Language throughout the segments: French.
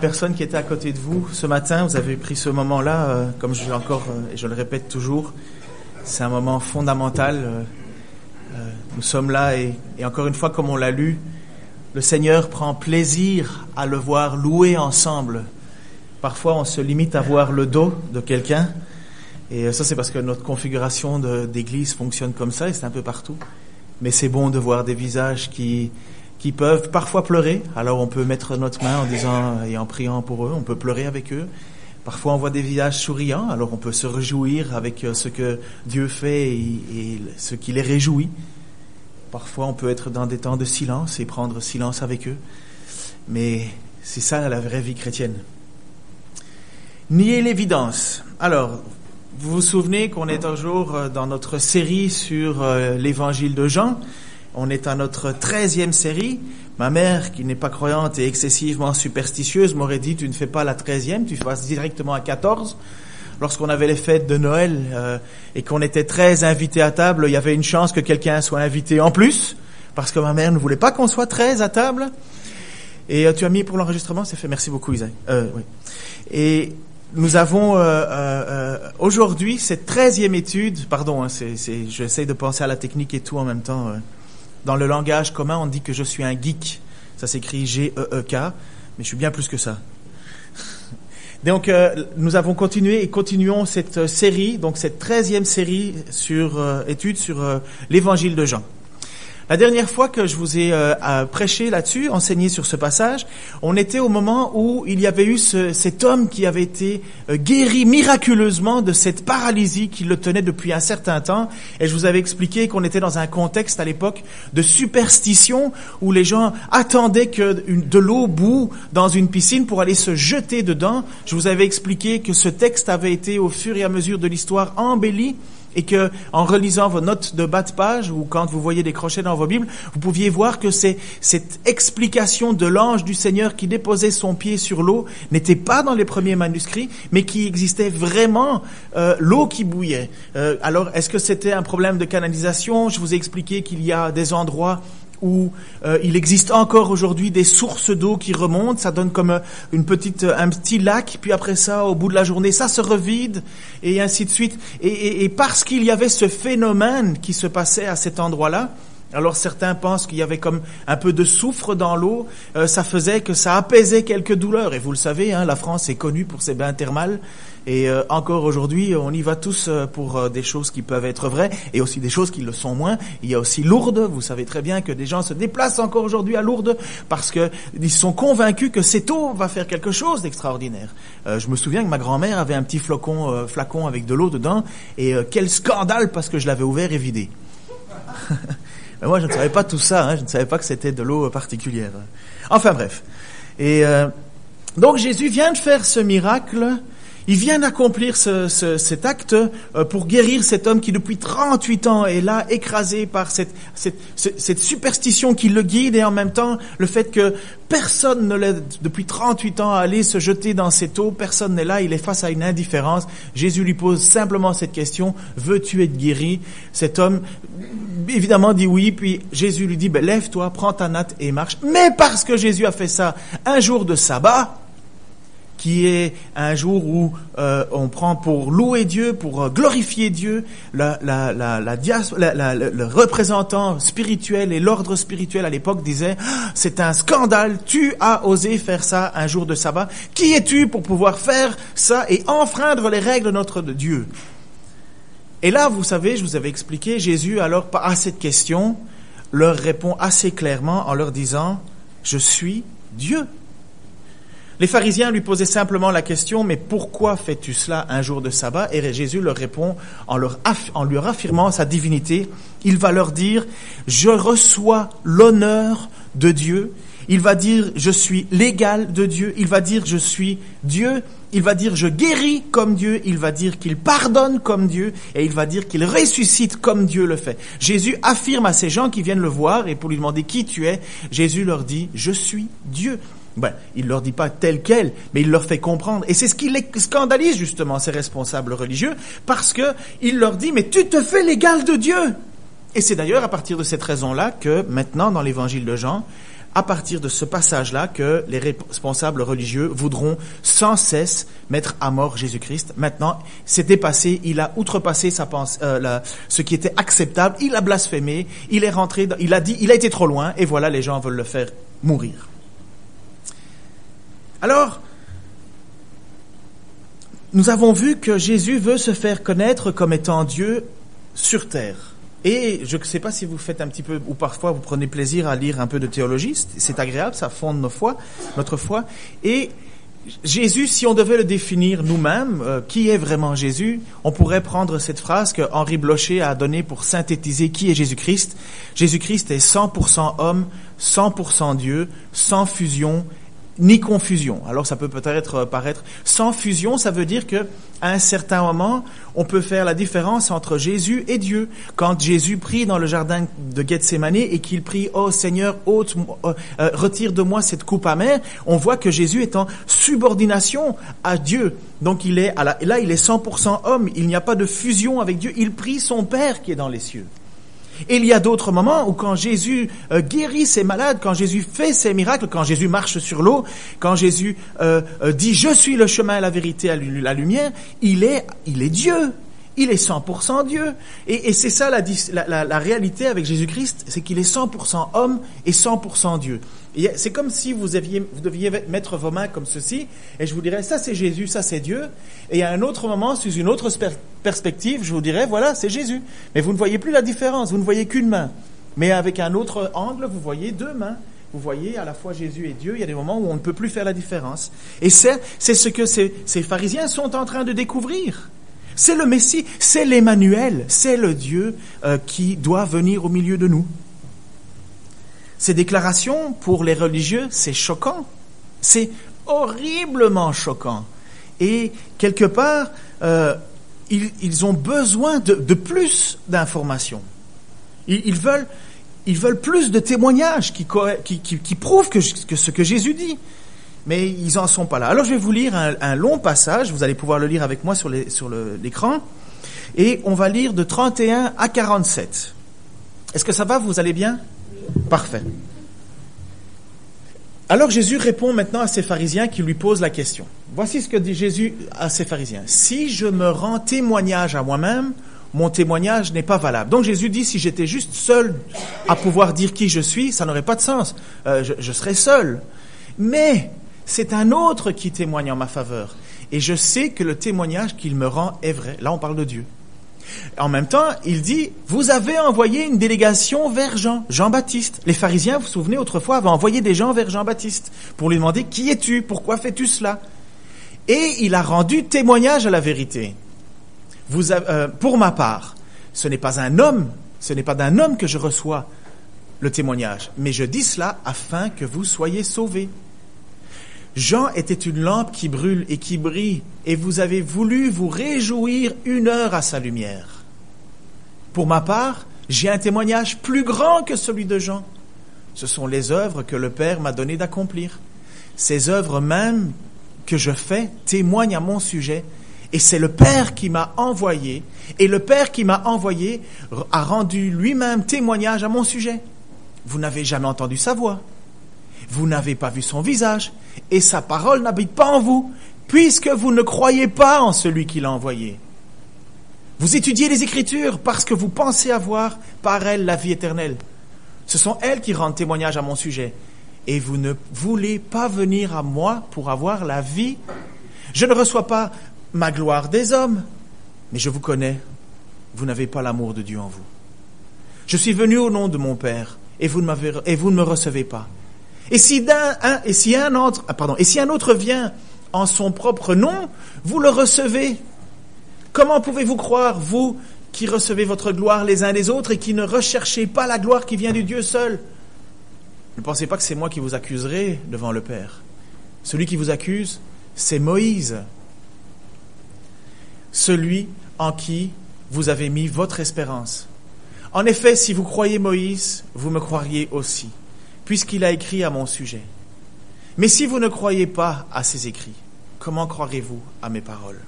Personne qui était à côté de vous ce matin, vous avez pris ce moment-là, comme je l'ai encore, et je le répète toujours, c'est un moment fondamental. Nous sommes là et encore une fois, comme on l'a lu, le Seigneur prend plaisir à le voir louer ensemble. Parfois, on se limite à voir le dos de quelqu'un, et ça c'est parce que notre configuration d'église fonctionne comme ça, et c'est un peu partout. Mais c'est bon de voir des visages qui peuvent parfois pleurer. Alors on peut mettre notre main en disant et en priant pour eux, on peut pleurer avec eux. Parfois on voit des visages souriants, alors on peut se réjouir avec ce que Dieu fait et ce qui les réjouit. Parfois on peut être dans des temps de silence et prendre silence avec eux. Mais c'est ça la vraie vie chrétienne. Nier l'évidence. Alors, vous vous souvenez qu'on est toujours dans notre série sur l'évangile de Jean. On est à notre 13e série. Ma mère, qui n'est pas croyante et excessivement superstitieuse, m'aurait dit « Tu ne fais pas la 13e, tu passes directement à 14 ». Lorsqu'on avait les fêtes de Noël et qu'on était 13 invités à table, il y avait une chance que quelqu'un soit invité en plus, parce que ma mère ne voulait pas qu'on soit 13 à table. Et tu as mis pour l'enregistrement, c'est fait. Merci beaucoup, Isaac. Oui. Et nous avons aujourd'hui cette 13e étude, pardon, j'essaie de penser à la technique et tout en même temps. Dans le langage commun, on dit que je suis un geek. Ça s'écrit G-E-E-K, mais je suis bien plus que ça. Donc, nous avons continué et continuons cette série, donc cette 13e série sur étude sur l'évangile de Jean. La dernière fois que je vous ai prêché là-dessus, enseigné sur ce passage, on était au moment où il y avait eu cet homme qui avait été guéri miraculeusement de cette paralysie qui le tenait depuis un certain temps. Et je vous avais expliqué qu'on était dans un contexte à l'époque de superstition où les gens attendaient que de l'eau boue dans une piscine pour aller se jeter dedans. Je vous avais expliqué que ce texte avait été au fur et à mesure de l'histoire embelli. Et que, en relisant vos notes de bas de page ou quand vous voyez des crochets dans vos Bibles, vous pouviez voir que cette explication de l'ange du Seigneur qui déposait son pied sur l'eau n'était pas dans les premiers manuscrits, mais qui existait vraiment l'eau qui bouillait. Alors, est-ce que c'était un problème de canalisation? Je vous ai expliqué qu'il y a des endroits où il existe encore aujourd'hui des sources d'eau qui remontent, ça donne comme un petit lac, puis après ça, au bout de la journée, ça se revide, et ainsi de suite. Et parce qu'il y avait ce phénomène qui se passait à cet endroit-là, alors certains pensent qu'il y avait comme un peu de soufre dans l'eau, ça faisait que ça apaisait quelques douleurs. Et vous le savez, la France est connue pour ses bains thermales. Et encore aujourd'hui, on y va tous pour des choses qui peuvent être vraies et aussi des choses qui le sont moins. Il y a aussi Lourdes. Vous savez très bien que des gens se déplacent encore aujourd'hui à Lourdes parce que ils sont convaincus que cette eau va faire quelque chose d'extraordinaire. Je me souviens que ma grand-mère avait un petit flacon avec de l'eau dedans et quel scandale parce que je l'avais ouvert et vidé. Mais moi, je ne savais pas tout ça. Je ne savais pas que c'était de l'eau particulière. Enfin bref. Et donc Jésus vient de faire ce miracle. Il vient d'accomplir cet acte pour guérir cet homme qui depuis 38 ans est là, écrasé par cette superstition qui le guide et en même temps le fait que personne ne l'aide depuis 38 ans à aller se jeter dans cette eau, personne n'est là, il est face à une indifférence. Jésus lui pose simplement cette question, veux-tu être guéri? Cet homme évidemment dit oui, puis Jésus lui dit, lève-toi, prends ta natte et marche. Mais parce que Jésus a fait ça un jour de sabbat, qui est un jour où on prend pour louer Dieu, pour glorifier Dieu, le représentant spirituel et l'ordre spirituel à l'époque disait « C'est un scandale, tu as osé faire ça un jour de sabbat. Qui es-tu pour pouvoir faire ça et enfreindre les règles de notre Dieu ?» Et là, vous savez, je vous avais expliqué, Jésus alors à cette question leur répond assez clairement en leur disant « Je suis Dieu ». Les pharisiens lui posaient simplement la question, mais pourquoi fais-tu cela un jour de sabbat? Et Jésus leur répond en leur affirmant sa divinité. Il va leur dire, je reçois l'honneur de Dieu. Il va dire, je suis l'égal de Dieu. Il va dire, je suis Dieu. Il va dire, je guéris comme Dieu. Il va dire qu'il pardonne comme Dieu. Et il va dire qu'il ressuscite comme Dieu le fait. Jésus affirme à ces gens qui viennent le voir et pour lui demander qui tu es, Jésus leur dit, je suis Dieu. Il leur dit pas tel quel, mais il leur fait comprendre. Et c'est ce qui les scandalise justement, ces responsables religieux, parce que il leur dit, mais tu te fais l'égal de Dieu. Et c'est d'ailleurs à partir de cette raison-là que maintenant, dans l'évangile de Jean, à partir de ce passage-là que les responsables religieux voudront sans cesse mettre à mort Jésus-Christ. Maintenant, c'est dépassé, il a outrepassé ce qui était acceptable, il a blasphémé, il est rentré, il a été trop loin, et voilà, les gens veulent le faire mourir. Alors, nous avons vu que Jésus veut se faire connaître comme étant Dieu sur terre. Et je ne sais pas si vous faites un petit peu, ou parfois vous prenez plaisir à lire un peu de théologie, c'est agréable, ça fonde notre foi. Et Jésus, si on devait le définir nous-mêmes, qui est vraiment Jésus, on pourrait prendre cette phrase que Henri Blocher a donnée pour synthétiser qui est Jésus-Christ. Jésus-Christ est 100% homme, 100% Dieu, sans fusion ni confusion. Alors ça peut peut-être paraître sans fusion, ça veut dire que à un certain moment, on peut faire la différence entre Jésus et Dieu. Quand Jésus prie dans le jardin de Gethsémane et qu'il prie « Oh Seigneur, retire de moi cette coupe amère », on voit que Jésus est en subordination à Dieu. Donc il est là, il est 100% homme, il n'y a pas de fusion avec Dieu, il prie son Père qui est dans les cieux. Et il y a d'autres moments où quand Jésus guérit ses malades, quand Jésus fait ses miracles, quand Jésus marche sur l'eau, quand Jésus dit « Je suis le chemin, la vérité, la lumière », il est Dieu. Il est 100% Dieu. Et c'est ça la réalité avec Jésus-Christ, c'est qu'il est 100% homme et 100% Dieu. Et c'est comme si vous deviez mettre vos mains comme ceci, et je vous dirais, ça c'est Jésus, ça c'est Dieu. Et à un autre moment, sous une autre perspective, je vous dirais, voilà, c'est Jésus. Mais vous ne voyez plus la différence, vous ne voyez qu'une main. Mais avec un autre angle, vous voyez deux mains. Vous voyez à la fois Jésus et Dieu, il y a des moments où on ne peut plus faire la différence. Et c'est ce que ces pharisiens sont en train de découvrir. C'est le Messie, c'est l'Emmanuel, c'est le Dieu qui doit venir au milieu de nous. Ces déclarations, pour les religieux, c'est choquant. C'est horriblement choquant. Et quelque part, ils ont besoin de plus d'informations. Ils veulent plus de témoignages qui prouvent que ce que Jésus dit. Mais ils n'en sont pas là. Alors je vais vous lire un long passage, vous allez pouvoir le lire avec moi sur l'écran, et on va lire de 31 à 47. Est-ce que ça va, vous allez bien ? Parfait. Alors Jésus répond maintenant à ces pharisiens qui lui posent la question. Voici ce que dit Jésus à ces pharisiens. « Si je me rends témoignage à moi-même, mon témoignage n'est pas valable. » Donc Jésus dit, si j'étais juste seul à pouvoir dire qui je suis, ça n'aurait pas de sens. Je serais seul. Mais c'est un autre qui témoigne en ma faveur. Et je sais que le témoignage qu'il me rend est vrai. Là, on parle de Dieu. En même temps, il dit, vous avez envoyé une délégation vers Jean-Baptiste. Les pharisiens, vous vous souvenez, autrefois, avaient envoyé des gens vers Jean-Baptiste pour lui demander, qui es-tu? Pourquoi fais-tu cela? Et il a rendu témoignage à la vérité. Pour ma part, ce n'est pas d'un homme que je reçois le témoignage, mais je dis cela afin que vous soyez sauvés. Jean était une lampe qui brûle et qui brille, et vous avez voulu vous réjouir 1 heure à sa lumière. Pour ma part, j'ai un témoignage plus grand que celui de Jean. Ce sont les œuvres que le Père m'a donné d'accomplir. Ces œuvres même que je fais témoignent à mon sujet, et c'est le Père qui m'a envoyé, et le Père qui m'a envoyé a rendu lui-même témoignage à mon sujet. Vous n'avez jamais entendu sa voix. Vous n'avez pas vu son visage, et sa parole n'habite pas en vous, puisque vous ne croyez pas en celui qui l'a envoyé. Vous étudiez les Écritures parce que vous pensez avoir par elles la vie éternelle. Ce sont elles qui rendent témoignage à mon sujet. Et vous ne voulez pas venir à moi pour avoir la vie. Je ne reçois pas ma gloire des hommes, mais je vous connais. Vous n'avez pas l'amour de Dieu en vous. Je suis venu au nom de mon Père, et vous ne me recevez pas. Et si un autre vient en son propre nom, vous le recevez. Comment pouvez-vous croire, vous qui recevez votre gloire les uns des autres et qui ne recherchez pas la gloire qui vient du Dieu seul? Ne pensez pas que c'est moi qui vous accuserai devant le Père. Celui qui vous accuse, c'est Moïse. Celui en qui vous avez mis votre espérance. En effet, si vous croyez Moïse, vous me croiriez aussi, puisqu'il a écrit à mon sujet. Mais si vous ne croyez pas à ses écrits, comment croirez-vous à mes paroles?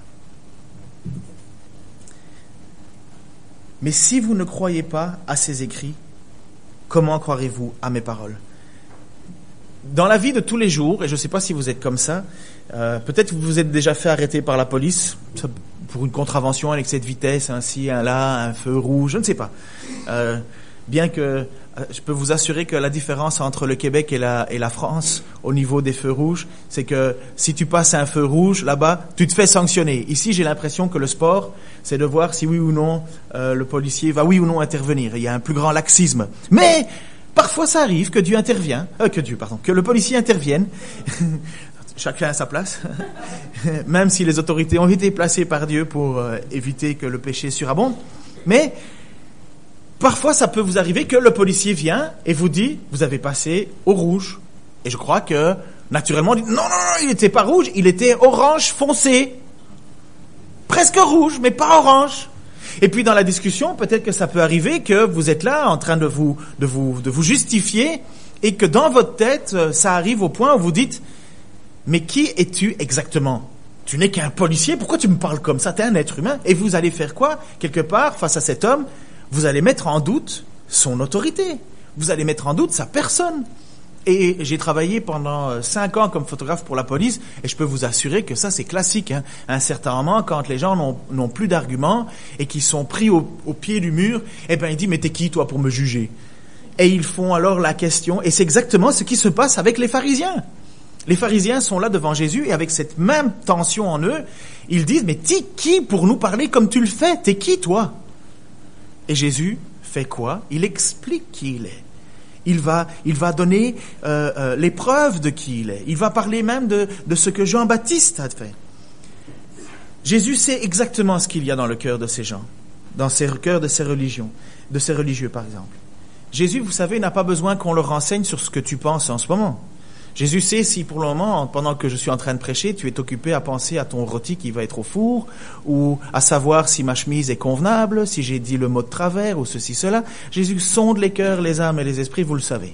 Mais si vous ne croyez pas à ses écrits, comment croirez-vous à mes paroles? Dans la vie de tous les jours, et je ne sais pas si vous êtes comme ça, peut-être vous vous êtes déjà fait arrêter par la police pour une contravention à l'excès de vitesse, un ci, un là, un feu rouge, je ne sais pas. Bien que je peux vous assurer que la différence entre le Québec et la France au niveau des feux rouges, c'est que si tu passes un feu rouge là-bas, tu te fais sanctionner. Ici, j'ai l'impression que le sport, c'est de voir si oui ou non le policier va oui ou non intervenir. Il y a un plus grand laxisme. Mais parfois, ça arrive que que le policier intervienne. Chacun à sa place. Même si les autorités ont été placées par Dieu pour éviter que le péché surabonde. Mais parfois, ça peut vous arriver que le policier vient et vous dit, vous avez passé au rouge. Et je crois que, naturellement, on dit, non, il n'était pas rouge, il était orange foncé. Presque rouge, mais pas orange. Et puis, dans la discussion, peut-être que ça peut arriver que vous êtes là en train de vous justifier et que dans votre tête, ça arrive au point où vous dites, mais qui es-tu exactement? Tu n'es qu'un policier, pourquoi tu me parles comme ça? Tu es un être humain. Et vous allez faire quoi? Quelque part, face à cet homme, vous allez mettre en doute son autorité. Vous allez mettre en doute sa personne. Et j'ai travaillé pendant 5 ans comme photographe pour la police, et je peux vous assurer que ça, c'est classique. À un certain moment, quand les gens n'ont plus d'arguments et qui sont pris au pied du mur, ils disent, mais t'es qui, toi, pour me juger? Et ils font alors la question, et c'est exactement ce qui se passe avec les pharisiens. Les pharisiens sont là devant Jésus, et avec cette même tension en eux, ils disent, mais t'es qui pour nous parler comme tu le fais? T'es qui, toi? Et Jésus fait quoi? Il explique qui il est. Il va donner les preuves de qui il est. Il va parler même de ce que Jean-Baptiste a fait. Jésus sait exactement ce qu'il y a dans le cœur de ces gens, dans le cœur de ces religieux par exemple. Jésus, vous savez, n'a pas besoin qu'on le renseigne sur ce que tu penses en ce moment. Jésus sait si pour le moment, pendant que je suis en train de prêcher, tu es occupé à penser à ton rôti qui va être au four, ou à savoir si ma chemise est convenable, si j'ai dit le mot de travers, ou ceci, cela. Jésus sonde les cœurs, les âmes et les esprits, vous le savez.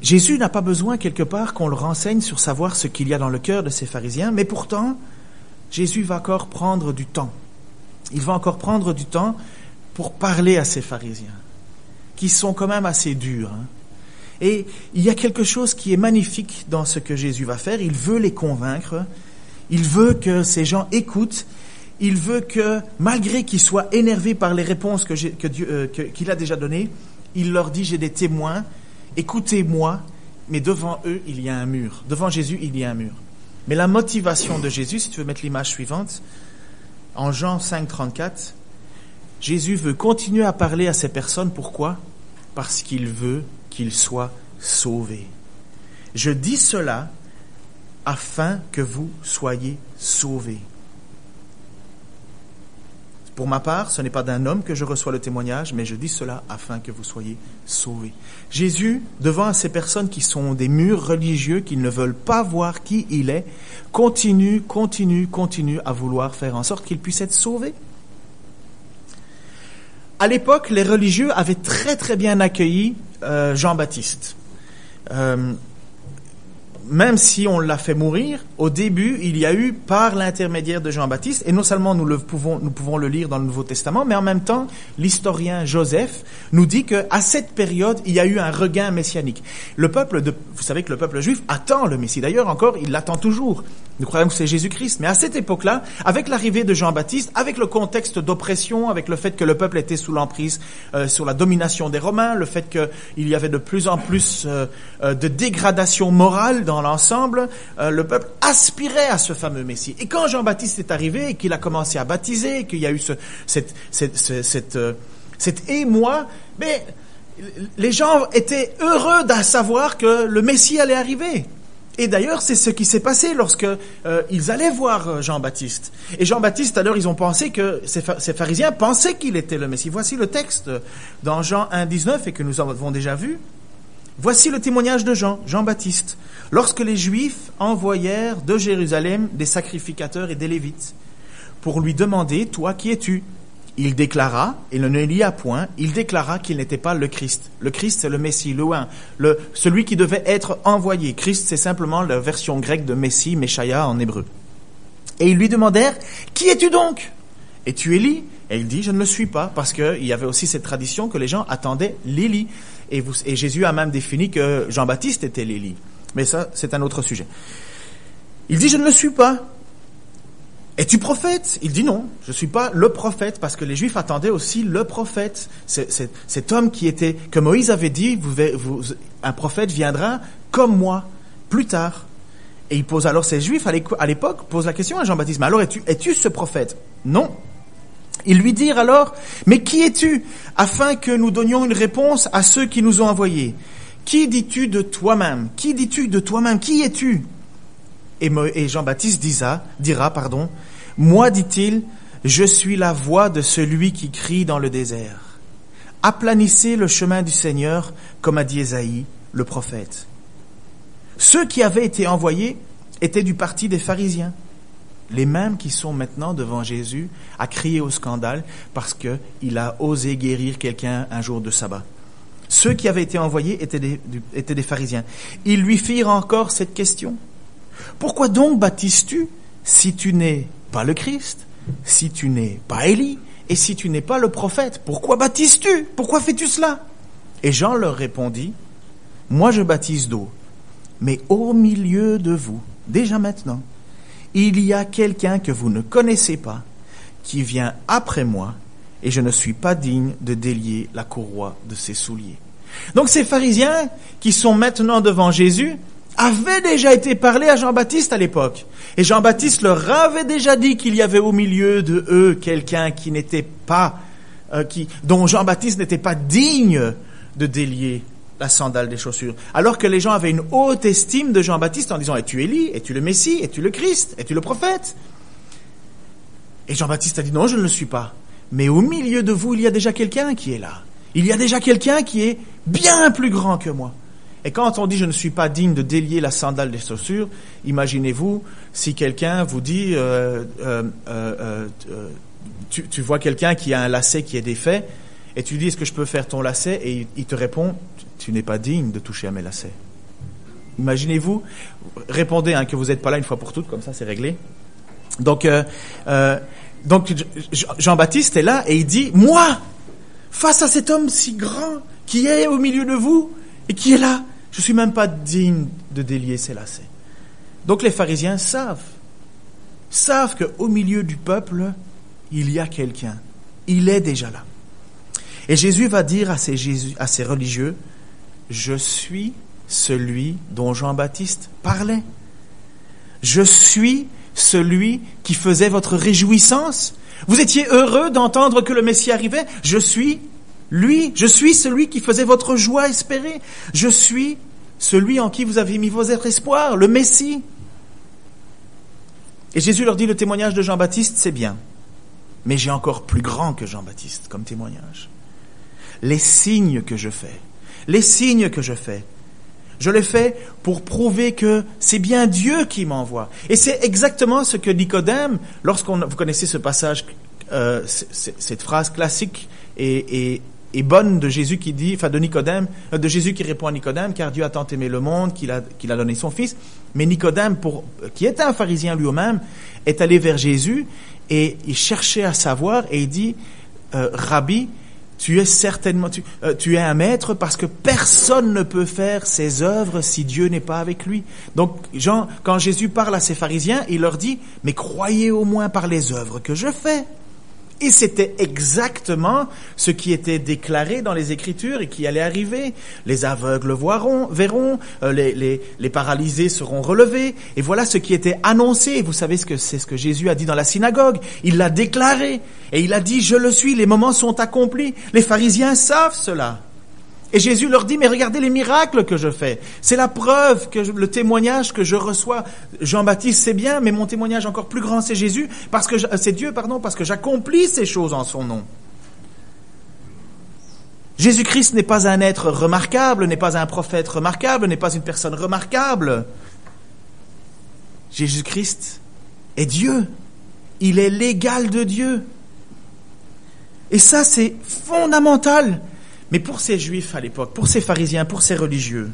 Jésus n'a pas besoin quelque part qu'on le renseigne sur savoir ce qu'il y a dans le cœur de ces pharisiens, mais pourtant, Jésus va encore prendre du temps. Il va encore prendre du temps pour parler à ces pharisiens, qui sont quand même assez durs, Et il y a quelque chose qui est magnifique dans ce que Jésus va faire. Il veut les convaincre. Il veut que ces gens écoutent. Il veut que, malgré qu'ils soient énervés par les réponses qu'il a déjà données, il leur dit, j'ai des témoins, écoutez-moi, mais devant eux, il y a un mur. Devant Jésus, il y a un mur. Mais la motivation de Jésus, si tu veux mettre l'image suivante, en Jean 5, 34, Jésus veut continuer à parler à ces personnes. Pourquoi? Parce qu'il veut qu'ils soient sauvés. Je dis cela afin que vous soyez sauvés. Pour ma part, ce n'est pas d'un homme que je reçois le témoignage, mais je dis cela afin que vous soyez sauvés. Jésus, devant ces personnes qui sont des murs religieux, qui ne veulent pas voir qui il est, continue à vouloir faire en sorte qu'ils puissent être sauvés. À l'époque, les religieux avaient très très bien accueilli Jean-Baptiste. Même si on l'a fait mourir, au début, il y a eu, par l'intermédiaire de Jean-Baptiste, et non seulement nous pouvons le lire dans le Nouveau Testament, mais en même temps, l'historien Joseph nous dit qu'à cette période, il y a eu un regain messianique. Vous savez que le peuple juif attend le Messie. D'ailleurs, encore, il l'attend toujours. Nous croyons que c'est Jésus-Christ. Mais à cette époque-là, avec l'arrivée de Jean-Baptiste, avec le contexte d'oppression, avec le fait que le peuple était sous l'emprise, sous la domination des Romains, le fait qu'il y avait de plus en plus de dégradation morale dans l'ensemble, le peuple aspirait à ce fameux Messie. Et quand Jean-Baptiste est arrivé et qu'il a commencé à baptiser, et qu'il y a eu cet émoi, mais les gens étaient heureux de savoir que le Messie allait arriver. Et d'ailleurs, c'est ce qui s'est passé lorsque ils allaient voir Jean-Baptiste. Et Jean-Baptiste, alors, ils ont pensé que ces pharisiens pensaient qu'il était le Messie. Voici le texte dans Jean 1, 19, et que nous avons déjà vu. Voici le témoignage de Jean-Baptiste. Lorsque les Juifs envoyèrent de Jérusalem des sacrificateurs et des Lévites pour lui demander, toi, qui es-tu? Il déclara, et ne lit à point, il déclara qu'il n'était pas le Christ. Le Christ, c'est le Messie, celui qui devait être envoyé. Christ, c'est simplement la version grecque de Messie, Meshaïa en hébreu. Et ils lui demandèrent, qui es-tu donc? Es-tu Élie? Et il dit, je ne le suis pas, parce qu'il y avait aussi cette tradition que les gens attendaient l'Élie. Et Jésus a même défini que Jean-Baptiste était l'Élie. Mais ça, c'est un autre sujet. Il dit, je ne le suis pas. Es-tu prophète? Il dit non, je ne suis pas le prophète, parce que les Juifs attendaient aussi le prophète. Cet homme que Moïse avait dit, un prophète viendra comme moi, plus tard. Et il pose alors, ces Juifs à l'époque posent la question à Jean-Baptiste, mais alors es-tu ce prophète? Non. Ils lui dirent alors, mais qui es-tu? Afin que nous donnions une réponse à ceux qui nous ont envoyés. Qui dis-tu de toi-même? Qui dis-tu de toi-même? Qui es-tu? Et Jean-Baptiste dira, moi, dit-il, je suis la voix de celui qui crie dans le désert. Aplanissez le chemin du Seigneur, comme a dit Ésaïe, le prophète. Ceux qui avaient été envoyés étaient du parti des pharisiens, les mêmes qui sont maintenant devant Jésus à crier au scandale parce qu'il a osé guérir quelqu'un un jour de sabbat. Ceux qui avaient été envoyés étaient des pharisiens. Ils lui firent encore cette question. Pourquoi donc baptises-tu si tu n'es pas le Christ, si tu n'es pas Élie et si tu n'es pas le prophète? Pourquoi baptises-tu? Pourquoi fais-tu cela? Et Jean leur répondit, moi je baptise d'eau, mais au milieu de vous, déjà maintenant, il y a quelqu'un que vous ne connaissez pas, qui vient après moi, et je ne suis pas digne de délier la courroie de ses souliers. Donc ces pharisiens qui sont maintenant devant Jésus avaient déjà été parlé à Jean-Baptiste à l'époque. Et Jean-Baptiste leur avait déjà dit qu'il y avait au milieu de eux quelqu'un qui n'était pas, dont Jean-Baptiste n'était pas digne de délier la sandale des chaussures. Alors que les gens avaient une haute estime de Jean-Baptiste en disant, es-tu Élie? Es-tu le Messie? Es-tu le Christ? Es-tu le prophète? Et Jean-Baptiste a dit, non, je ne le suis pas. Mais au milieu de vous, il y a déjà quelqu'un qui est là. Il y a déjà quelqu'un qui est bien plus grand que moi. Et quand on dit « je ne suis pas digne de délier la sandale des chaussures », imaginez-vous si quelqu'un vous dit tu vois quelqu'un qui a un lacet qui est défait et tu lui dis « est-ce que je peux faire ton lacet ?» et il te répond « tu n'es pas digne de toucher à mes lacets ». Imaginez-vous, répondez que vous n'êtes pas là une fois pour toutes, comme ça c'est réglé. Donc Jean-Baptiste est là et il dit « moi, face à cet homme si grand qui est au milieu de vous et qui est là, je ne suis même pas digne de délier ses lacets. » Donc les pharisiens savent qu'au milieu du peuple, il y a quelqu'un. Il est déjà là. Et Jésus va dire à ces religieux, « Je suis celui dont Jean-Baptiste parlait. Je suis celui qui faisait votre réjouissance. Vous étiez heureux d'entendre que le Messie arrivait. Je suis lui. Je suis celui qui faisait votre joie espérée. Je suis celui en qui vous avez mis vos espoirs, le Messie. » Et Jésus leur dit, le témoignage de Jean-Baptiste, c'est bien. Mais j'ai encore plus grand que Jean-Baptiste comme témoignage. Les signes que je fais, je les fais pour prouver que c'est bien Dieu qui m'envoie. Et c'est exactement ce que Nicodème, vous connaissez ce passage, cette phrase classique et bonne de Jésus qui dit, de Nicodème, de Jésus qui répond à Nicodème, car Dieu a tant aimé le monde qu'il a donné son Fils. Mais Nicodème, qui était un pharisien lui-même, est allé vers Jésus et il cherchait à savoir et il dit, Rabbi, tu es un maître parce que personne ne peut faire ses œuvres si Dieu n'est pas avec lui. Donc, quand Jésus parle à ces pharisiens, il leur dit, mais croyez au moins par les œuvres que je fais. Et c'était exactement ce qui était déclaré dans les Écritures et qui allait arriver. Les aveugles verront, les paralysés seront relevés. Et voilà ce qui était annoncé. Et vous savez c'est ce que Jésus a dit dans la synagogue. Il l'a déclaré. Et il a dit, je le suis, les moments sont accomplis. Les pharisiens savent cela. Et Jésus leur dit, mais regardez les miracles que je fais. C'est la preuve, le témoignage que je reçois. Jean-Baptiste, c'est bien, mais mon témoignage encore plus grand, c'est Dieu, parce que j'accomplis ces choses en son nom. Jésus-Christ n'est pas un être remarquable, n'est pas un prophète remarquable, n'est pas une personne remarquable. Jésus-Christ est Dieu. Il est l'égal de Dieu. Et ça, c'est fondamental. Mais pour ces Juifs à l'époque, pour ces pharisiens, pour ces religieux,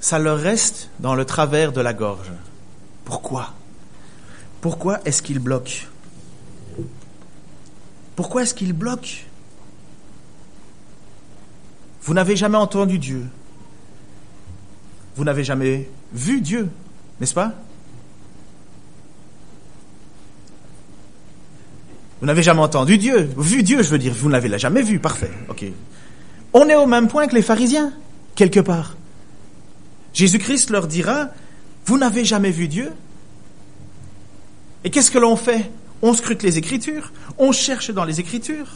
ça leur reste dans le travers de la gorge. Pourquoi? Pourquoi est-ce qu'ils bloquent? Pourquoi est-ce qu'ils bloquent? Vous n'avez jamais entendu Dieu. Vous n'avez jamais vu Dieu, n'est-ce pas? Vous n'avez jamais entendu Dieu. Vu Dieu, je veux dire, vous ne l'avez jamais vu. Parfait, ok. On est au même point que les pharisiens, quelque part. Jésus-Christ leur dira, vous n'avez jamais vu Dieu? Et qu'est-ce que l'on fait? On scrute les Écritures, on cherche dans les Écritures.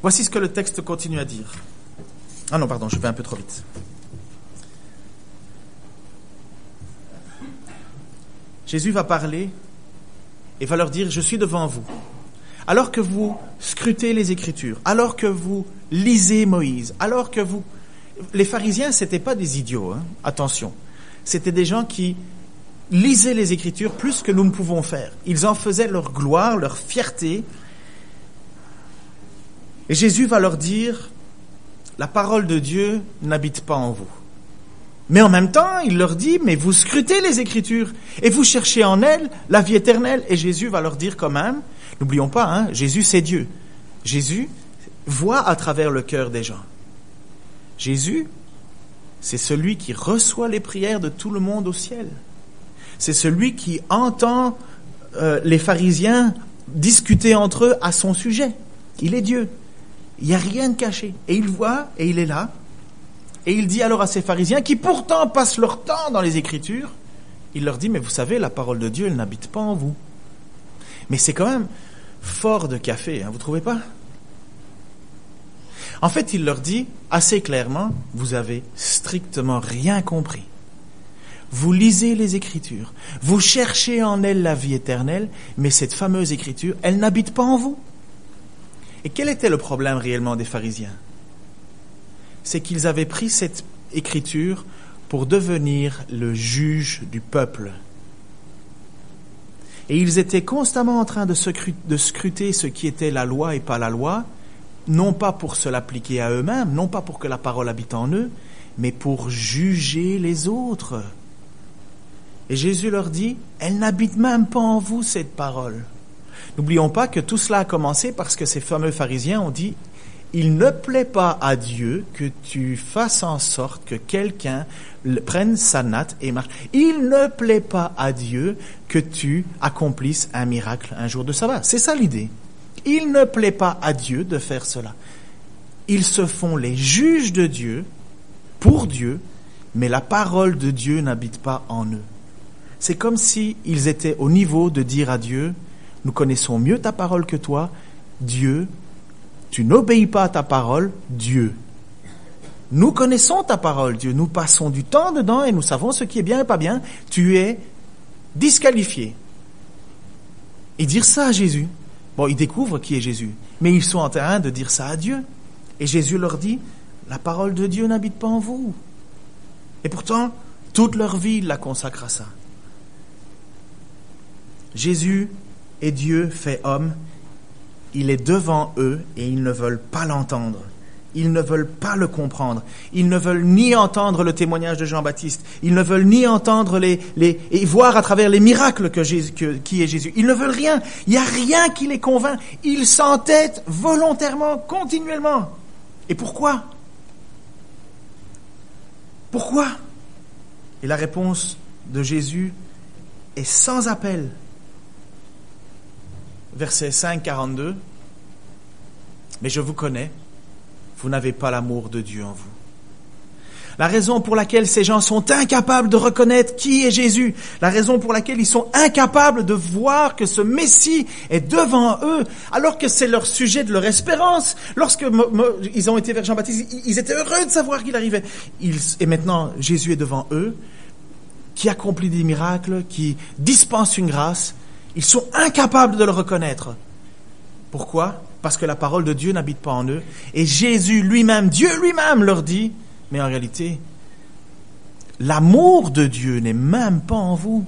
Voici ce que le texte continue à dire. Ah non, pardon, je vais un peu trop vite. Jésus va parler et va leur dire, je suis devant vous. Alors que vous scrutez les Écritures, alors que vous lisez Moïse, alors que vous... Les pharisiens, c'était pas des idiots, hein, attention. C'était des gens qui lisaient les Écritures plus que nous ne pouvons faire. Ils en faisaient leur gloire, leur fierté. Et Jésus va leur dire, la parole de Dieu n'habite pas en vous. Mais en même temps, il leur dit, mais vous scrutez les Écritures et vous cherchez en elles la vie éternelle. Et Jésus va leur dire quand même, n'oublions pas, hein, Jésus c'est Dieu. Jésus voit à travers le cœur des gens. Jésus, c'est celui qui reçoit les prières de tout le monde au ciel. C'est celui qui entend les pharisiens discuter entre eux à son sujet. Il est Dieu. Il n'y a rien de caché. Et il voit, et il est là. Et il dit alors à ces pharisiens, qui pourtant passent leur temps dans les Écritures, il leur dit, mais vous savez, la parole de Dieu, elle n'habite pas en vous. Mais c'est quand même fort de café, hein, vous ne trouvez pas? En fait, il leur dit assez clairement, vous avez strictement rien compris. Vous lisez les Écritures, vous cherchez en elles la vie éternelle, mais cette fameuse Écriture, elle n'habite pas en vous. Et quel était le problème réellement des pharisiens? C'est qu'ils avaient pris cette Écriture pour devenir le juge du peuple. Et ils étaient constamment en train de scruter ce qui était la loi et pas la loi, non pas pour se l'appliquer à eux-mêmes, non pas pour que la parole habite en eux, mais pour juger les autres. Et Jésus leur dit, elle n'habite même pas en vous, cette parole. N'oublions pas que tout cela a commencé parce que ces fameux pharisiens ont dit, il ne plaît pas à Dieu que tu fasses en sorte que quelqu'un prenne sa natte et marche. Il ne plaît pas à Dieu que tu accomplisses un miracle un jour de sabbat. C'est ça l'idée. Il ne plaît pas à Dieu de faire cela. Ils se font les juges de Dieu, pour Dieu, mais la parole de Dieu n'habite pas en eux. C'est comme si ils étaient au niveau de dire à Dieu, nous connaissons mieux ta parole que toi, Dieu, tu n'obéis pas à ta parole, Dieu. Nous connaissons ta parole, Dieu, nous passons du temps dedans et nous savons ce qui est bien et pas bien, tu es disqualifié. Et dire ça à Jésus, bon, ils découvrent qui est Jésus, mais ils sont en train de dire ça à Dieu. Et Jésus leur dit, la parole de Dieu n'habite pas en vous. Et pourtant, toute leur vie, ils la consacrent à ça. Jésus est Dieu fait homme. Il est devant eux et ils ne veulent pas l'entendre. Ils ne veulent pas le comprendre. Ils ne veulent ni entendre le témoignage de Jean-Baptiste. Ils ne veulent ni entendre et voir à travers les miracles qui est Jésus. Ils ne veulent rien. Il n'y a rien qui les convainc. Ils s'entêtent volontairement, continuellement. Et pourquoi? Pourquoi? Et la réponse de Jésus est sans appel. Verset 5, 42. Mais je vous connais, vous n'avez pas l'amour de Dieu en vous. La raison pour laquelle ces gens sont incapables de reconnaître qui est Jésus, la raison pour laquelle ils sont incapables de voir que ce Messie est devant eux, alors que c'est leur sujet de leur espérance. Lorsque ils ont été vers Jean-Baptiste, ils étaient heureux de savoir qu'il arrivait. Et maintenant, Jésus est devant eux, qui accomplit des miracles, qui dispense une grâce. Ils sont incapables de le reconnaître. Pourquoi? Parce que la parole de Dieu n'habite pas en eux. Et Jésus lui-même, Dieu lui-même leur dit, mais en réalité, l'amour de Dieu n'est même pas en vous.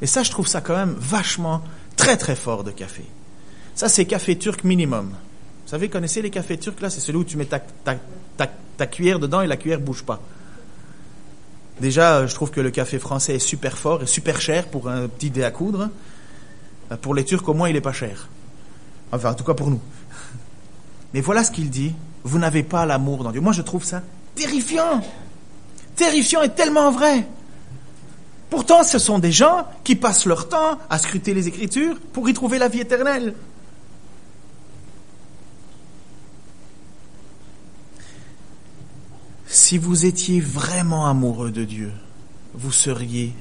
Et ça, je trouve ça quand même vachement, très très fort de café. Ça, c'est café turc minimum. Vous savez, connaissez les cafés turcs là? C'est celui où tu mets ta cuillère dedans et la cuillère bouge pas. Déjà, je trouve que le café français est super fort et super cher pour un petit dé à coudre. Pour les Turcs, au moins, il est pas cher. Enfin, en tout cas pour nous. Mais voilà ce qu'il dit, vous n'avez pas l'amour dans Dieu. Moi, je trouve ça terrifiant. Terrifiant et tellement vrai. Pourtant, ce sont des gens qui passent leur temps à scruter les Écritures pour y trouver la vie éternelle. Si vous étiez vraiment amoureux de Dieu, vous seriez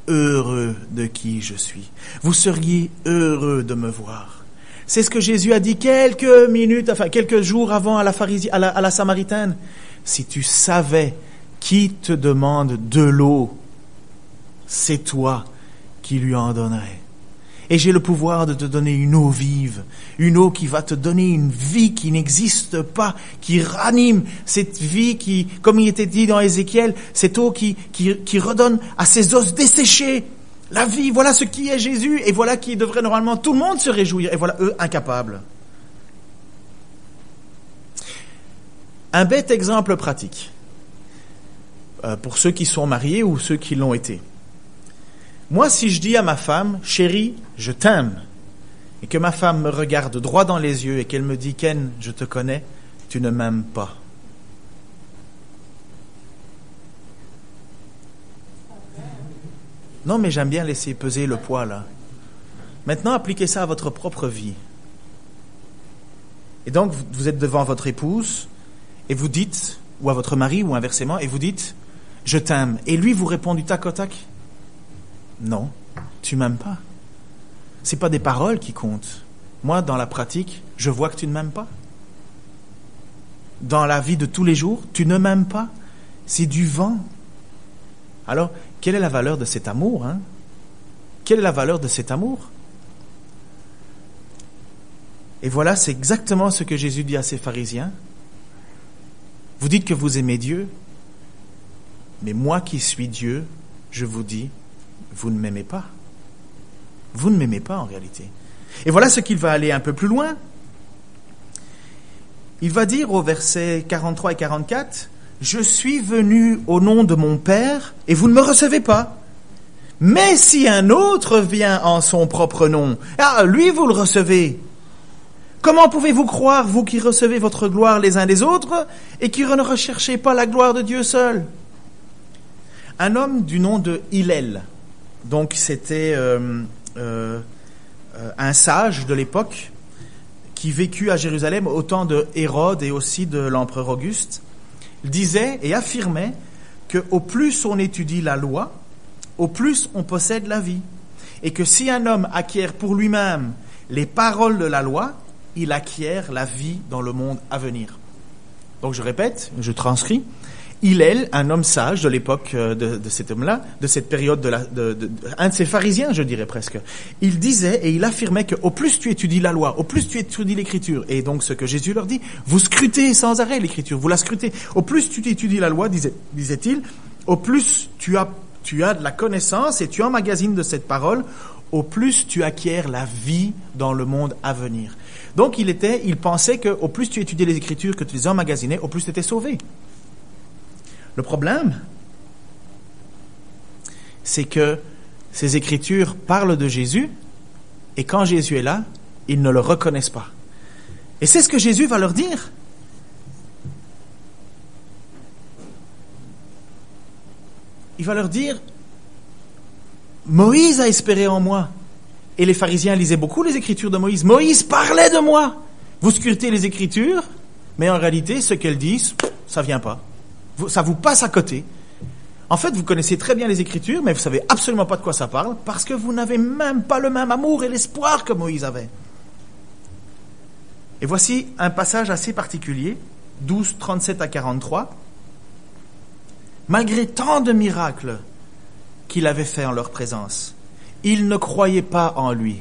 heureux de qui je suis. Vous seriez heureux de me voir. C'est ce que Jésus a dit quelques jours avant à la Samaritaine. Si tu savais qui te demande de l'eau, c'est toi qui lui en donnerais. Et j'ai le pouvoir de te donner une eau vive, une eau qui va te donner une vie qui n'existe pas, qui ranime cette vie qui, comme il était dit dans Ézéchiel, cette eau qui redonne à ses os desséchés la vie. Voilà ce qui est Jésus, et voilà qui devrait normalement tout le monde se réjouir, et voilà eux incapables. Un bête exemple pratique, pour ceux qui sont mariés ou ceux qui l'ont été. Moi, si je dis à ma femme, chérie, je t'aime, et que ma femme me regarde droit dans les yeux et qu'elle me dit, Ken, je te connais, tu ne m'aimes pas. Non, mais j'aime bien laisser peser le poids, là. Maintenant, appliquez ça à votre propre vie. Et donc, vous êtes devant votre épouse, et vous dites, ou à votre mari, ou inversement, et vous dites, je t'aime. Et lui vous répond du tac au tac, non, tu m'aimes pas. C'est pas des paroles qui comptent. Moi, dans la pratique, je vois que tu ne m'aimes pas. Dans la vie de tous les jours, tu ne m'aimes pas. C'est du vent. Alors, quelle est la valeur de cet amour, hein? Quelle est la valeur de cet amour? Et voilà, c'est exactement ce que Jésus dit à ces pharisiens. Vous dites que vous aimez Dieu, mais moi qui suis Dieu, je vous dis, vous ne m'aimez pas. Vous ne m'aimez pas en réalité. Et voilà ce qu'il va aller un peu plus loin. Il va dire au verset 43 et 44, « Je suis venu au nom de mon Père et vous ne me recevez pas. Mais si un autre vient en son propre nom, lui vous le recevez. Comment pouvez-vous croire, vous qui recevez votre gloire les uns des autres et qui ne recherchez pas la gloire de Dieu seul ?» Un homme du nom de Hillel, donc c'était un sage de l'époque qui vécut à Jérusalem au temps de Hérode et aussi de l'empereur Auguste, disait et affirmait que au plus on étudie la loi, au plus on possède la vie, et que si un homme acquiert pour lui-même les paroles de la loi, il acquiert la vie dans le monde à venir. Donc je répète, je transcris. Hillel, un homme sage de l'époque de cet homme-là, de cette période un de ces pharisiens, je dirais presque. Il disait et il affirmait que au plus tu étudies la loi, au plus tu étudies l'écriture, et donc ce que Jésus leur dit, vous scrutez sans arrêt l'écriture, vous la scrutez. Au plus tu étudies la loi, disait-il, au plus tu as de la connaissance et tu emmagasines de cette parole, au plus tu acquiers la vie dans le monde à venir. Donc il pensait que au plus tu étudiais les écritures, que tu les emmagasinais, au plus tu étais sauvé. Le problème, c'est que ces écritures parlent de Jésus, et quand Jésus est là, ils ne le reconnaissent pas. Et c'est ce que Jésus va leur dire. Il va leur dire, Moïse a espéré en moi. Et les pharisiens lisaient beaucoup les écritures de Moïse. Moïse parlait de moi. Vous scrutez les écritures, mais en réalité, ce qu'elles disent, ça vient pas. Ça vous passe à côté. En fait, vous connaissez très bien les Écritures, mais vous savez absolument pas de quoi ça parle, parce que vous n'avez même pas le même amour et l'espoir que Moïse avait. Et voici un passage assez particulier, 12, 37 à 43. Malgré tant de miracles qu'il avait fait en leur présence, ils ne croyaient pas en lui.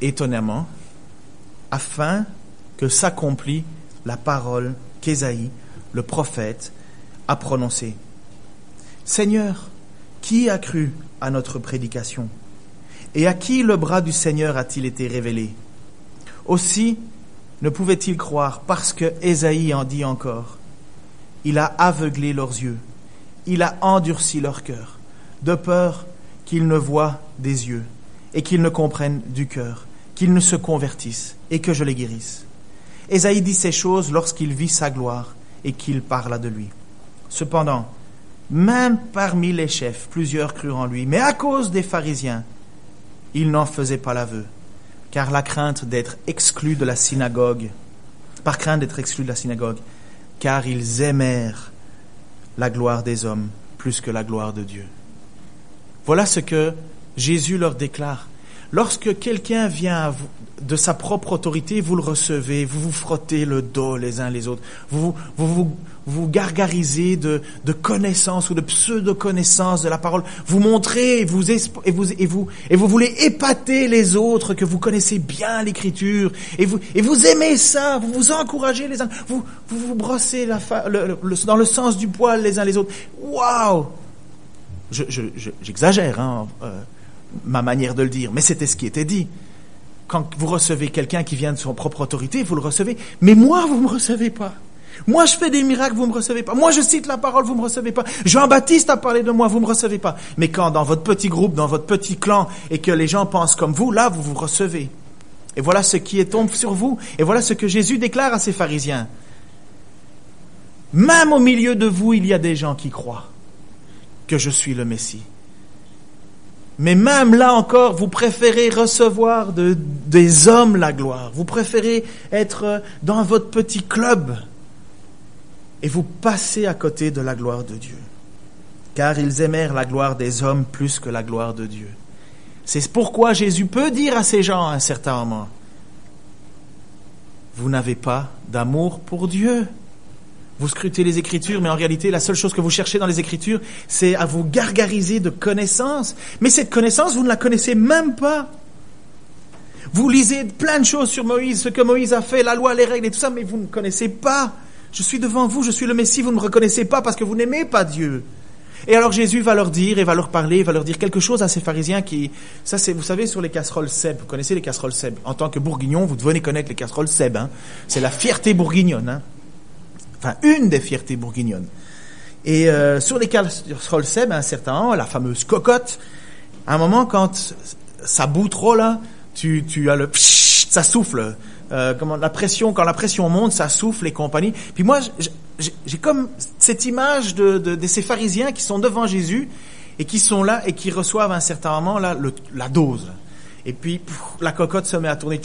Étonnamment, afin que s'accomplisse la parole qu'Ésaïe, le prophète, a prononcée. Seigneur, qui a cru à notre prédication? Et à qui le bras du Seigneur a-t-il été révélé? Aussi, ne pouvaient-ils croire parce que Ésaïe en dit encore. Il a aveuglé leurs yeux, il a endurci leur cœur, de peur qu'ils ne voient des yeux et qu'ils ne comprennent du cœur, qu'ils ne se convertissent et que je les guérisse. Ésaïe dit ces choses lorsqu'il vit sa gloire et qu'il parla de lui. Cependant, même parmi les chefs, plusieurs crurent en lui, mais à cause des pharisiens, il n'en faisait pas l'aveu, car la crainte d'être exclus de la synagogue, par crainte d'être exclus de la synagogue, car ils aimèrent la gloire des hommes plus que la gloire de Dieu. Voilà ce que Jésus leur déclare. Lorsque quelqu'un vient à vous, de sa propre autorité, vous le recevez, vous vous frottez le dos les uns les autres, vous gargarisez de connaissances ou de pseudo-connaissances de la parole, vous montrez et vous voulez épater les autres que vous connaissez bien l'Écriture et vous aimez ça, vous vous encouragez les uns, vous brossez dans le sens du poil les uns les autres. Waouh! J'exagère, ma manière de le dire, mais c'était ce qui était dit. Quand vous recevez quelqu'un qui vient de son propre autorité, vous le recevez. Mais moi, vous me recevez pas. Moi, je fais des miracles, vous me recevez pas. Moi, je cite la parole, vous me recevez pas. Jean-Baptiste a parlé de moi, vous me recevez pas. Mais quand dans votre petit groupe, dans votre petit clan, et que les gens pensent comme vous, là, vous vous recevez. Et voilà ce qui tombe sur vous. Et voilà ce que Jésus déclare à ces pharisiens. Même au milieu de vous, il y a des gens qui croient que je suis le Messie. Mais même là encore, vous préférez recevoir des hommes la gloire. Vous préférez être dans votre petit club. Et vous passez à côté de la gloire de Dieu. Car ils aimèrent la gloire des hommes plus que la gloire de Dieu. C'est pourquoi Jésus peut dire à ces gens à un certain moment, vous n'avez pas d'amour pour Dieu. Vous scrutez les Écritures, mais en réalité, la seule chose que vous cherchez dans les Écritures, c'est à vous gargariser de connaissances. Mais cette connaissance, vous ne la connaissez même pas. Vous lisez plein de choses sur Moïse, ce que Moïse a fait, la loi, les règles et tout ça, mais vous ne connaissez pas. Je suis devant vous, je suis le Messie, vous ne me reconnaissez pas parce que vous n'aimez pas Dieu. Et alors Jésus va leur dire, et va leur parler, va leur dire quelque chose à ces pharisiens qui... Ça, c'est, vous savez, sur les casseroles Seb, vous connaissez les casseroles Seb. En tant que bourguignon, vous devez connaître les casseroles Seb. C'est la fierté bourguignonne. Enfin, une des fiertés bourguignonnes. Et sur les casseroles Seb, à un certain moment, la fameuse cocotte, à un moment, quand ça bout trop, là, tu as le... Pshhh, ça souffle. Quand la pression monte, ça souffle et compagnie. Puis moi, j'ai comme cette image de ces pharisiens qui sont devant Jésus et qui sont là et qui reçoivent à un certain moment là, la dose. Et puis, la cocotte se met à tourner.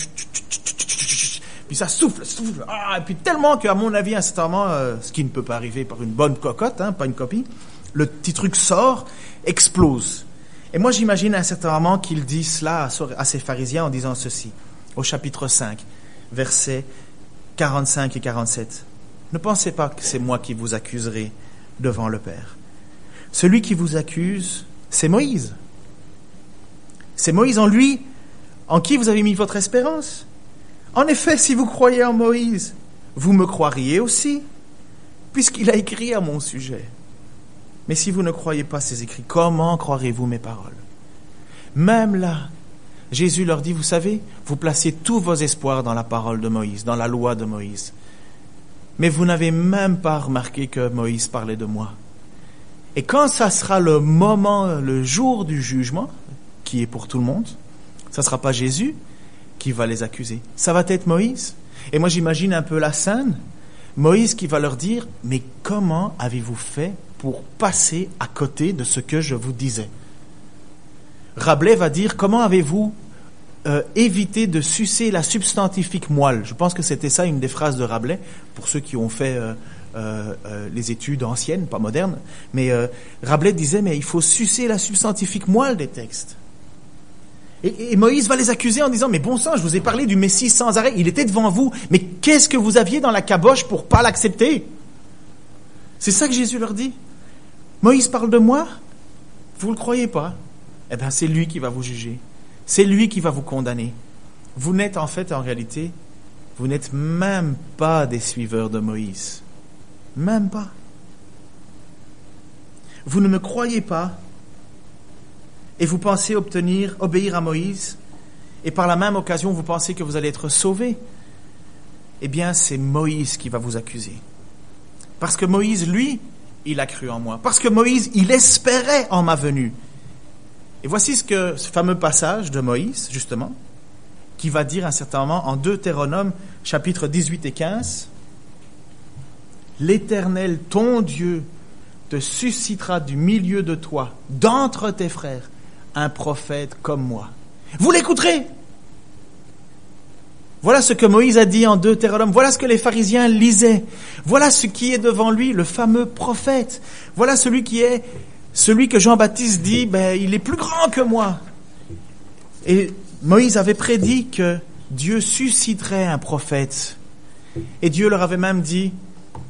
Puis ça souffle. Et puis tellement qu'à mon avis, à un certain moment, ce qui ne peut pas arriver par une bonne cocotte, pas une copie, le petit truc sort, explose. Et moi, j'imagine à un certain moment qu'il dit cela à ces pharisiens en disant ceci, au chapitre 5, versets 45 et 47. Ne pensez pas que c'est moi qui vous accuserai devant le Père. Celui qui vous accuse, c'est Moïse. C'est Moïse en lui, en qui vous avez mis votre espérance. En effet, si vous croyez en Moïse, vous me croiriez aussi, puisqu'il a écrit à mon sujet. Mais si vous ne croyez pas ces écrits, comment croirez-vous mes paroles? Même là, Jésus leur dit, vous savez, vous placez tous vos espoirs dans la parole de Moïse, dans la loi de Moïse. Mais vous n'avez même pas remarqué que Moïse parlait de moi. Et quand ça sera le moment, le jour du jugement, qui est pour tout le monde, ça ne sera pas Jésus qui va les accuser. Ça va être Moïse. Et moi, j'imagine un peu la scène. Moïse qui va leur dire, mais comment avez-vous fait pour passer à côté de ce que je vous disais? Rabelais va dire, comment avez-vous évité de sucer la substantifique moelle? Je pense que c'était ça une des phrases de Rabelais, pour ceux qui ont fait les études anciennes, pas modernes. Mais Rabelais disait, mais il faut sucer la substantifique moelle des textes. Et Moïse va les accuser en disant, mais bon sang, je vous ai parlé du Messie sans arrêt, il était devant vous, mais qu'est-ce que vous aviez dans la caboche pour pas l'accepter? C'est ça que Jésus leur dit. Moïse parle de moi? Vous le croyez pas? Eh bien, c'est lui qui va vous juger. C'est lui qui va vous condamner. Vous n'êtes en fait, en réalité, vous n'êtes même pas des suiveurs de Moïse. Même pas. Vous ne me croyez pas et vous pensez obéir à Moïse et par la même occasion, vous pensez que vous allez être sauvés. Eh bien, c'est Moïse qui va vous accuser. Parce que Moïse, lui, il a cru en moi. Parce que Moïse, il espérait en ma venue. Et voici ce fameux passage de Moïse, justement. qui va dire à un certain moment en Deutéronome, chapitre 18 et 15, « L'Éternel, ton Dieu, te suscitera du milieu de toi, d'entre tes frères, un prophète comme moi. Vous l'écouterez !» Voilà ce que Moïse a dit en Deutéronome. Voilà ce que les pharisiens lisaient. Voilà ce qui est devant lui, le fameux prophète. Voilà celui que Jean-Baptiste dit, il est plus grand que moi. Et Moïse avait prédit que Dieu susciterait un prophète. Et Dieu leur avait même dit,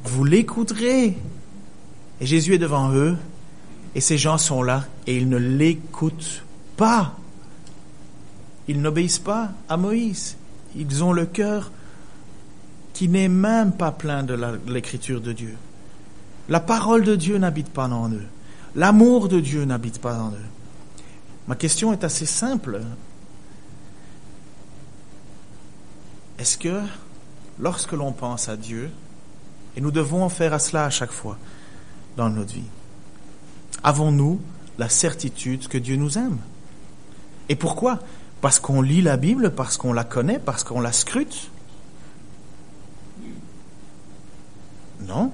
vous l'écouterez. Et Jésus est devant eux, et ces gens sont là, et ils ne l'écoutent pas. Ils n'obéissent pas à Moïse. Ils ont le cœur qui n'est même pas plein de l'écriture de Dieu. La parole de Dieu n'habite pas en eux. L'amour de Dieu n'habite pas en eux. Ma question est assez simple. Est-ce que, lorsque l'on pense à Dieu, et nous devons faire à cela à chaque fois dans notre vie, avons-nous la certitude que Dieu nous aime? Et pourquoi? Parce qu'on lit la Bible, parce qu'on la connaît, parce qu'on la scrute? Non,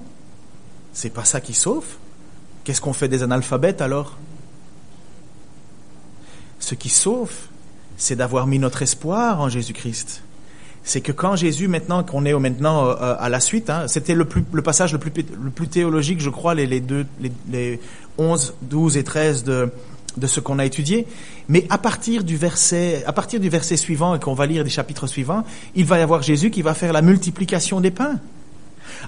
c'est pas ça qui sauve. Qu'est-ce qu'on fait des analphabètes alors? Ce qui sauve, c'est d'avoir mis notre espoir en Jésus-Christ. C'est que quand Jésus, maintenant qu'on est maintenant à la suite, c'était le passage le plus théologique, je crois, les 11, 12 et 13 de ce qu'on a étudié. Mais à partir du verset suivant, et qu'on va lire des chapitres suivants, il va y avoir Jésus qui va faire la multiplication des pains.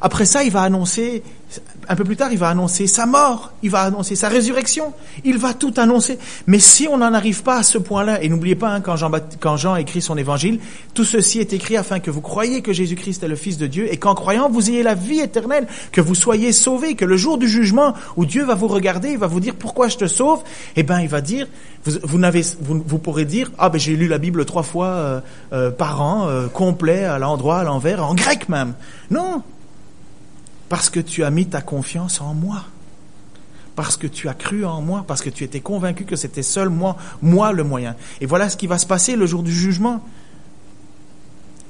Après ça, un peu plus tard, il va annoncer sa mort, il va annoncer sa résurrection, il va tout annoncer. Mais si on n'en arrive pas à ce point-là, et n'oubliez pas, quand Jean écrit son évangile, tout ceci est écrit afin que vous croyiez que Jésus-Christ est le Fils de Dieu, et qu'en croyant, vous ayez la vie éternelle, que vous soyez sauvés, que le jour du jugement, où Dieu va vous regarder, il va vous dire pourquoi je te sauve, il va dire, vous pourrez dire, j'ai lu la Bible 3 fois par an, complet, à l'endroit, à l'envers, en grec même. Non! Parce que tu as mis ta confiance en moi. Parce que tu as cru en moi. Parce que tu étais convaincu que c'était seul moi le moyen. Et voilà ce qui va se passer le jour du jugement.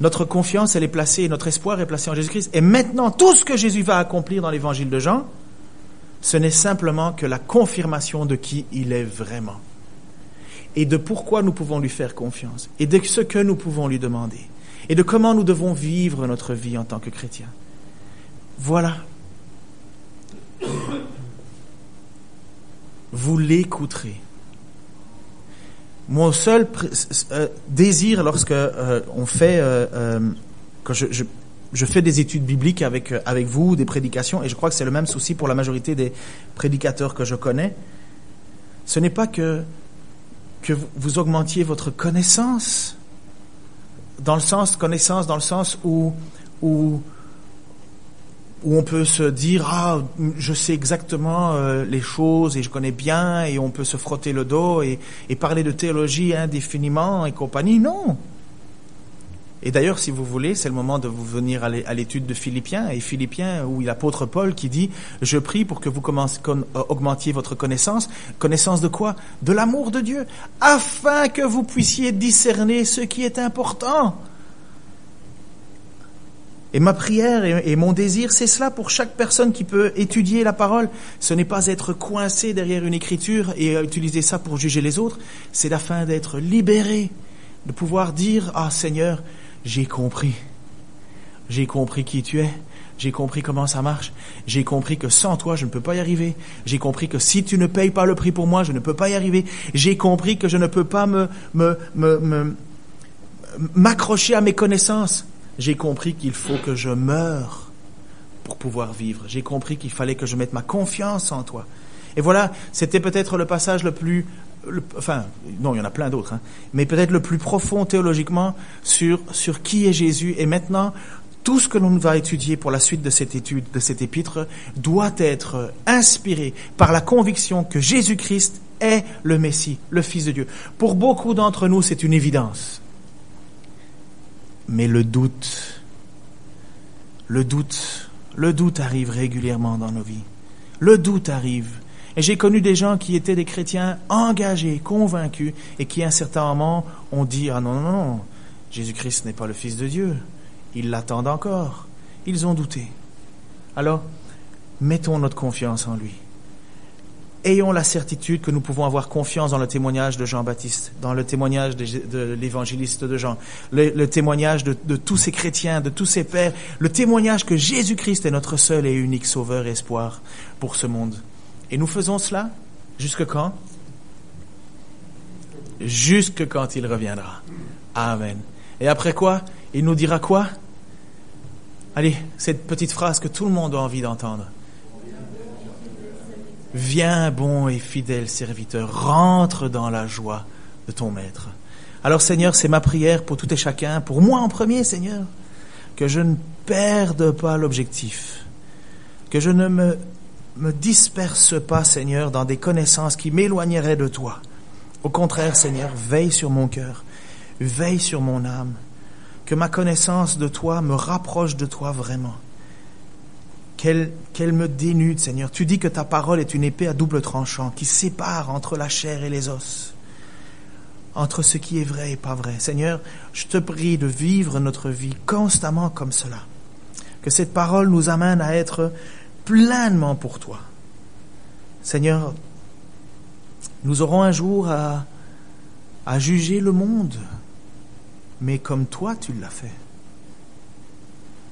Notre confiance, elle est placée, notre espoir est placé en Jésus-Christ. Et maintenant, tout ce que Jésus va accomplir dans l'évangile de Jean, ce n'est simplement que la confirmation de qui il est vraiment. Et de pourquoi nous pouvons lui faire confiance. Et de ce que nous pouvons lui demander. Et de comment nous devons vivre notre vie en tant que chrétiens. Voilà. Vous l'écouterez. Mon seul désir lorsque on fait, quand je fais des études bibliques avec vous, des prédications, et je crois que c'est le même souci pour la majorité des prédicateurs que je connais, ce n'est pas que vous augmentiez votre connaissance, dans le sens où on peut se dire je sais exactement les choses et je connais bien, et on peut se frotter le dos et parler de théologie indéfiniment et compagnie. Non. Et d'ailleurs, si vous voulez, c'est le moment de vous venir à l'étude de Philippiens, et Philippiens où l'apôtre Paul qui dit je prie pour que vous augmentiez votre connaissance de quoi? De l'amour de Dieu, afin que vous puissiez discerner ce qui est important. Et ma prière et mon désir, c'est cela pour chaque personne qui peut étudier la parole. Ce n'est pas être coincé derrière une écriture et utiliser ça pour juger les autres. C'est afin d'être libéré, de pouvoir dire Seigneur, j'ai compris. J'ai compris qui tu es. J'ai compris comment ça marche. J'ai compris que sans toi, je ne peux pas y arriver. J'ai compris que si tu ne payes pas le prix pour moi, je ne peux pas y arriver. J'ai compris que je ne peux pas m'accrocher à mes connaissances. J'ai compris qu'il faut que je meure pour pouvoir vivre. J'ai compris qu'il fallait que je mette ma confiance en toi. Et voilà, c'était peut-être le passage non, il y en a plein d'autres, mais peut-être le plus profond théologiquement sur qui est Jésus. Et maintenant, tout ce que l'on va étudier pour la suite de cette étude, de cet épître, doit être inspiré par la conviction que Jésus-Christ est le Messie, le Fils de Dieu. Pour beaucoup d'entre nous, c'est une évidence. Mais le doute arrive régulièrement dans nos vies. Le doute arrive. Et j'ai connu des gens qui étaient des chrétiens engagés, convaincus, et qui à un certain moment ont dit non, Jésus-Christ n'est pas le Fils de Dieu. Ils l'attendent encore. Ils ont douté. Alors, mettons notre confiance en lui. Ayons la certitude que nous pouvons avoir confiance dans le témoignage de Jean-Baptiste, dans le témoignage de l'évangéliste de Jean, le témoignage de tous ces chrétiens, de tous ces pères, le témoignage que Jésus-Christ est notre seul et unique sauveur et espoir pour ce monde. Et nous faisons cela jusque quand? Jusque quand il reviendra. Amen. Et après quoi? Il nous dira quoi? Allez, cette petite phrase que tout le monde a envie d'entendre. Viens, bon et fidèle serviteur, rentre dans la joie de ton maître. Alors Seigneur, c'est ma prière pour tout et chacun, pour moi en premier, Seigneur, que je ne perde pas l'objectif, que je ne me disperse pas, Seigneur, dans des connaissances qui m'éloigneraient de toi. Au contraire, Seigneur, veille sur mon cœur, veille sur mon âme, que ma connaissance de toi me rapproche de toi vraiment. Qu'elle me dénude, Seigneur. Tu dis que ta parole est une épée à double tranchant qui sépare entre la chair et les os, entre ce qui est vrai et pas vrai. Seigneur, je te prie de vivre notre vie constamment comme cela. Que cette parole nous amène à être pleinement pour toi. Seigneur, nous aurons un jour à juger le monde, mais comme toi tu l'as fait.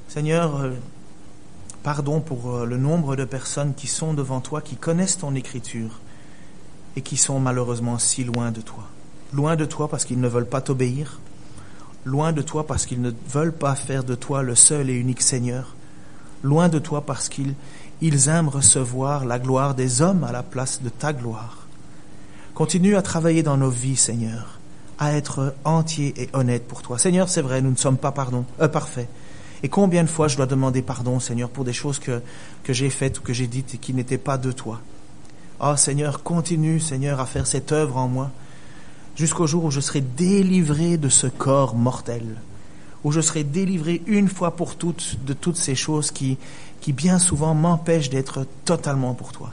Seigneur, pardon pour le nombre de personnes qui sont devant toi, qui connaissent ton écriture et qui sont malheureusement si loin de toi. Loin de toi parce qu'ils ne veulent pas t'obéir, loin de toi parce qu'ils ne veulent pas faire de toi le seul et unique Seigneur, loin de toi parce qu'ils aiment recevoir la gloire des hommes à la place de ta gloire. Continue à travailler dans nos vies, Seigneur, à être entiers et honnêtes pour toi. Seigneur, c'est vrai, nous ne sommes pas parfaits. Et combien de fois je dois demander pardon, Seigneur, pour des choses que j'ai faites ou que j'ai dites et qui n'étaient pas de toi. Oh Seigneur, continue, Seigneur, à faire cette œuvre en moi, jusqu'au jour où je serai délivré de ce corps mortel, où je serai délivré une fois pour toutes de toutes ces choses qui bien souvent m'empêchent d'être totalement pour toi.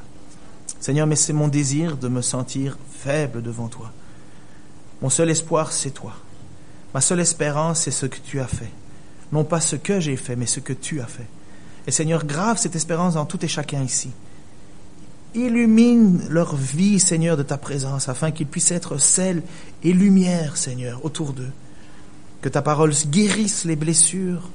Seigneur, mais c'est mon désir de me sentir faible devant toi. Mon seul espoir, c'est toi. Ma seule espérance, c'est ce que tu as fait. Non pas ce que j'ai fait, mais ce que tu as fait. Et Seigneur, grave cette espérance dans tout et chacun ici. Illumine leur vie, Seigneur, de ta présence, afin qu'ils puissent être sel et lumière, Seigneur, autour d'eux. Que ta parole guérisse les blessures,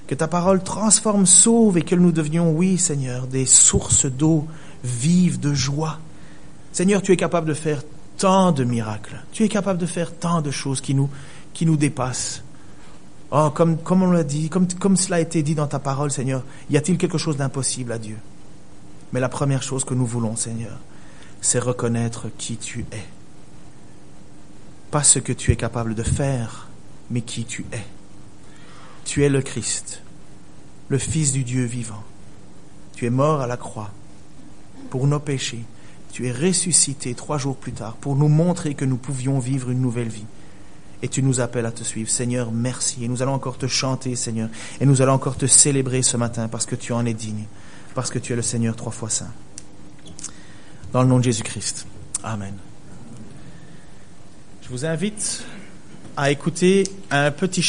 que ta parole transforme, sauve, et que nous devenions, oui, Seigneur, des sources d'eau vives, de joie. Seigneur, tu es capable de faire tant de miracles. Tu es capable de faire tant de choses qui nous dépassent. Oh, comme on l'a dit, comme cela a été dit dans ta parole, Seigneur, y a-t-il quelque chose d'impossible à Dieu? Mais la première chose que nous voulons, Seigneur, c'est reconnaître qui tu es. Pas ce que tu es capable de faire, mais qui tu es. Tu es le Christ, le Fils du Dieu vivant. Tu es mort à la croix pour nos péchés. Tu es ressuscité 3 jours plus tard pour nous montrer que nous pouvions vivre une nouvelle vie. Et tu nous appelles à te suivre. Seigneur, merci. Et nous allons encore te chanter, Seigneur. Et nous allons encore te célébrer ce matin parce que tu en es digne. Parce que tu es le Seigneur 3 fois saint. Dans le nom de Jésus-Christ. Amen. Je vous invite à écouter un petit chant.